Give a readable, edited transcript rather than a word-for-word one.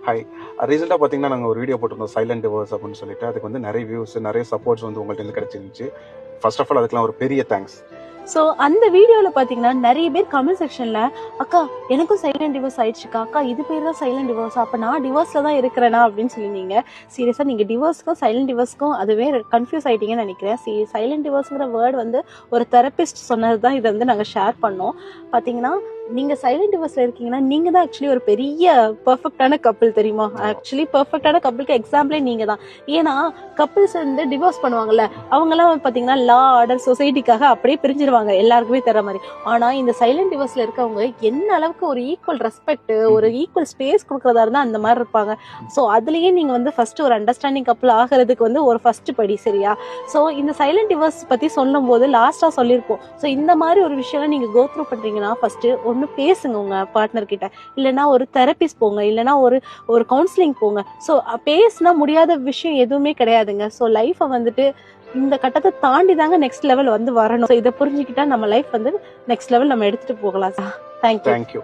Hi. ரீசெண்டாக பார்த்தீங்கன்னா, நாங்கள் ஒரு வீடியோ போட்டிருந்தோம் சைலண்ட் டிவோர்ஸ் அப்படின்னு சொல்லிட்டு. அதுக்கு வந்து நிறைய வியூஸ், நிறைய சப்போர்ட்ஸ் வந்து உங்கள்ட்ட இருந்து கிடைச்சிருந்துச்சு. ஃபர்ஸ்ட் ஆஃப் ஆல் அதுக்கெல்லாம் ஒரு பெரிய தேங்க்ஸ். ஸோ அந்த வீடியோல பாத்தீங்கன்னா நிறைய பேர் கமெண்ட் செக்ஷன்ல அக்கா எனக்கும் சைலண்ட் டிவோர்ஸ் ஆயிடுச்சுக்கா, அக்கா இது பேர் தான் சைலண்ட் டிவோர்ஸ், அப்ப நான் டிவோர்ஸ்ல தான் இருக்கிறேனா அப்படின்னு சொல்லியிருந்தீங்க. சீரியஸா நீங்க டிவோர்ஸ்க்கும் சைலண்ட் டிவோர்ஸ்க்கும் அதுவே கன்ஃபியூஸ் ஆயிட்டீங்கன்னு நினைக்கிறேன். சைலண்ட் டிவோர்ஸ்ங்கிற வேர்ட் வந்து ஒரு தெரபிஸ்ட் சொன்னது தான் இதை வந்து நாங்கள் ஷேர் பண்ணோம். பாத்தீங்கன்னா நீங்க சைலண்ட் டிவோர்ஸ்ல இருக்கீங்கன்னா நீங்க தான் ஆக்சுவலி ஒரு பெரிய பெர்ஃபெக்டான கப்பிள் தெரியுமா? ஆக்சுவலி பெர்ஃபெக்டான கப்பிளுக்கு எக்ஸாம்பிளே நீங்க தான். ஏன்னா கப்பிள்ஸ் வந்து டிவோர்ஸ் பண்ணுவாங்கல்ல, அவங்க எல்லாம் பாத்தீங்கன்னா லா ஆர்டர் சொசைட்டிக்காக அப்படியே பிரிஞ்சிருவாங்க எல்லாருக்குமே தர மாதிரி. ஆனா இந்த சைலண்ட் டிவோர்ஸ்ல இருக்கவங்க என்ன அளவுக்கு ஒரு ஈக்குவல் ரெஸ்பெக்ட், ஒரு ஈக்குவல் ஸ்பேஸ் கொடுக்கறதா இருந்தா அந்த மாதிரி இருப்பாங்க. ஸோ அதுலயே நீங்க வந்து ஃபர்ஸ்ட் ஒரு அண்டர்ஸ்டாண்டிங் கப்பிள் ஆகிறதுக்கு வந்து ஒரு ஃபர்ஸ்ட் படி, சரியா? ஸோ இந்த சைலண்ட் டிவோர்ஸ் பத்தி சொல்லும் போது லாஸ்டா சொல்லியிருப்போம். ஸோ இந்த மாதிரி ஒரு விஷயம் நீங்க கோ த்ரூ பண்றீங்கன்னா ஃபர்ஸ்ட் ஒன்னு பேசுங்க உங்க பார்ட்னர் கிட்ட, இல்லைன்னா ஒரு தெரபிஸ்ட் போங்க, இல்லைன்னா ஒரு கவுன்சிலிங் போங்க. ஸோ பேசினா முடியாத விஷயம் எதுவுமே கிடையாதுங்க. ஸோ லைஃபை வந்துட்டு இந்த கட்டத்தை தாண்டி தாங்க நெக்ஸ்ட் லெவல் வந்து வரணும். ஸோ இதை புரிஞ்சுக்கிட்டா நம்ம லைஃப் வந்து நெக்ஸ்ட் லெவல் நம்ம எடுத்துட்டு போகலாம். தேங்க்யூ.